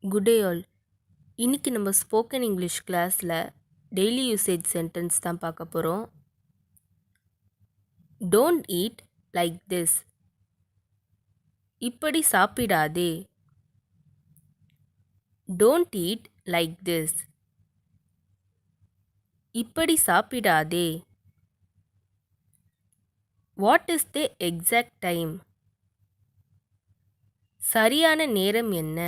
Good day all. இன்னைக்கு நம்ம spoken English கிளாஸில் டெய்லி யூசேஜ் சென்டென்ஸ் தான் பார்க்க போகிறோம். Don't eat like this. இப்படி சாப்பிடாதே. Don't eat like this. இப்படி சாப்பிடாதே. What is the exact time? சரியான நேரம் என்ன?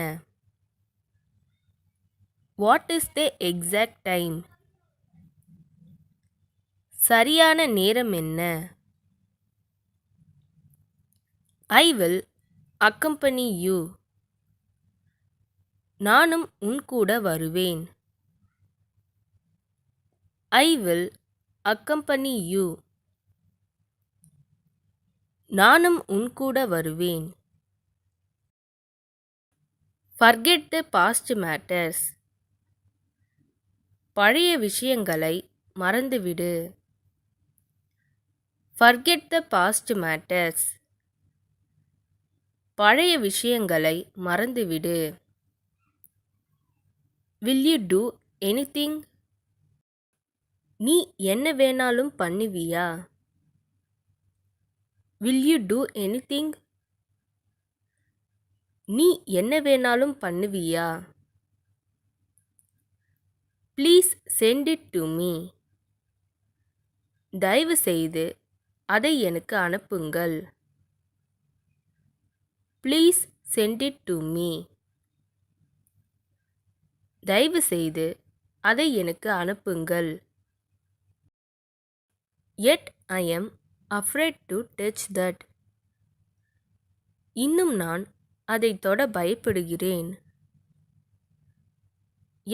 What is the exact time? சரியான நேரம் என்ன? I will accompany you. நானும் உன் கூட வருவேன். I will accompany you. நானும் உன் கூட வருவேன். Forget the past matters. பழைய விஷயங்களை மறந்துவிடு. Forget the past matters. பழைய விஷயங்களை மறந்துவிடு. Will you do anything? நீ என்ன வேணாலும் பண்ணுவியா? Will you do anything? நீ என்ன வேணாலும் பண்ணுவியா? Please send it to me. தயவு செய்து அதை எனக்கு அனுப்புங்கள். Please send it to me. தயவு செய்து அதை எனக்கு அனுப்புங்கள். Yet I am afraid to touch that. இன்னும் நான் அதை தொட பயப்படுகிறேன்.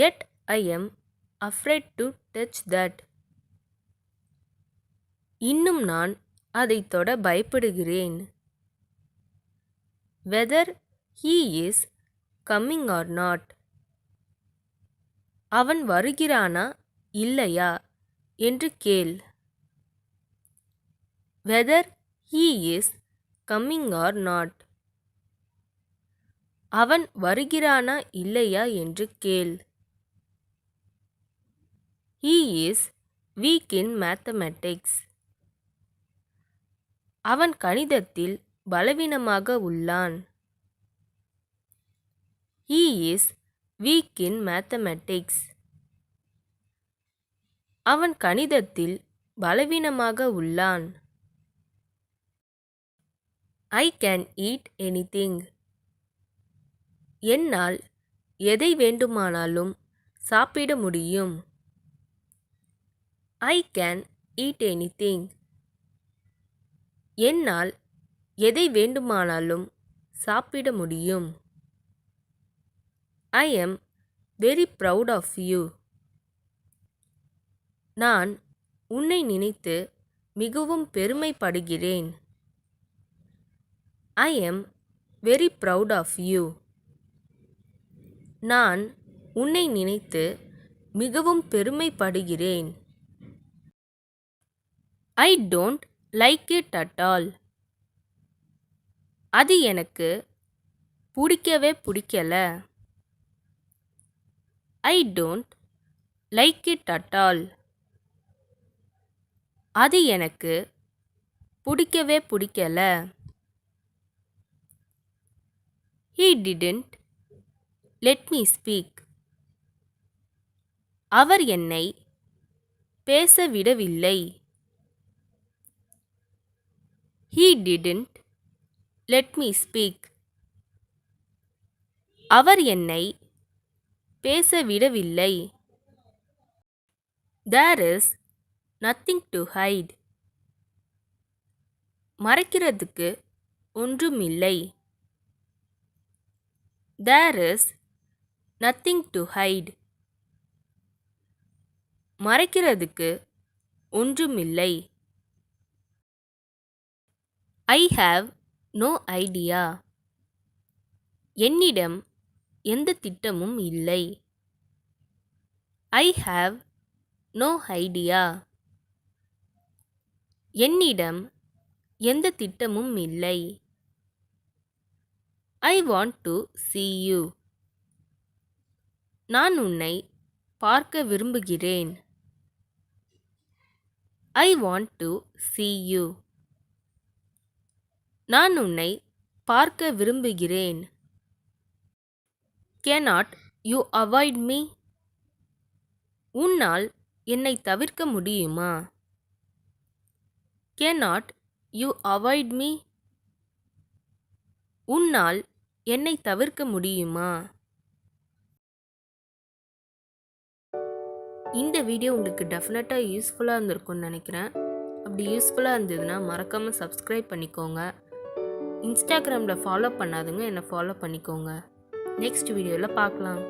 Yet I am afraid to touch that. இன்னும் நான் அதை தொட பயப்படுகிறேன். Whether he is coming or not. அவன் வருகிறானா இல்லையா என்று கேள். Whether he is coming or not. அவன் வருகிறானா இல்லையா என்று கேள். He is weak in mathematics. அவன் கணிதத்தில் பலவீனமாக உள்ளான். He is weak in mathematics. அவன் கணிதத்தில் பலவீனமாக உள்ளான். I can eat anything. என்னால் எதை வேண்டுமானாலும் சாப்பிட முடியும். I can eat anything. என்னால் எதை வேண்டுமானாலும் சாப்பிட முடியும். I am very proud of you. நான் உன்னை நினைத்து மிகவும் பெருமைப்படுகிறேன். I am very proud of you. நான் உன்னை நினைத்து மிகவும் பெருமைப்படுகிறேன். I don't like it at all. அது எனக்கு பிடிக்கவே பிடிக்கல. I don't like it at all. அது எனக்கு பிடிக்கவே பிடிக்கல. He didn't let me speak. அவர் என்னை பேச விடவில்லை. He didn't let me speak. அவர் என்னை பேச விடவில்லை. There is nothing to hide. மறைக்கிறதுக்கு ஒன்றுமில்லை. There is nothing to hide. மறைக்கிறதுக்கு ஒன்றுமில்லை. I have no idea. என்னிடம் எந்த திட்டமும் இல்லை. I have no idea. என்னிடம் எந்த திட்டமும் இல்லை. I want to see you. நான் உன்னை பார்க்க விரும்புகிறேன். I want to see you. நான் உன்னை பார்க்க விரும்புகிறேன். Cannot you avoid me? உன்னால் என்னை தவிர்க்க முடியுமா? Cannot you avoid me? உன்னால் என்னை தவிர்க்க முடியுமா? இந்த வீடியோ உங்களுக்கு டெஃபினட்டாக யூஸ்ஃபுல்லாக இருந்திருக்கும்னு நினைக்கிறேன். அப்படி யூஸ்ஃபுல்லாக இருந்ததுன்னா மறக்காமல் சப்ஸ்கிரைப் பண்ணிக்கோங்க. இன்ஸ்டாகிராமில் ஃபாலோ பண்ணாதுங்க என்னை ஃபாலோ பண்ணிக்கோங்க. நெக்ஸ்ட் வீடியோவில் பார்க்கலாம்.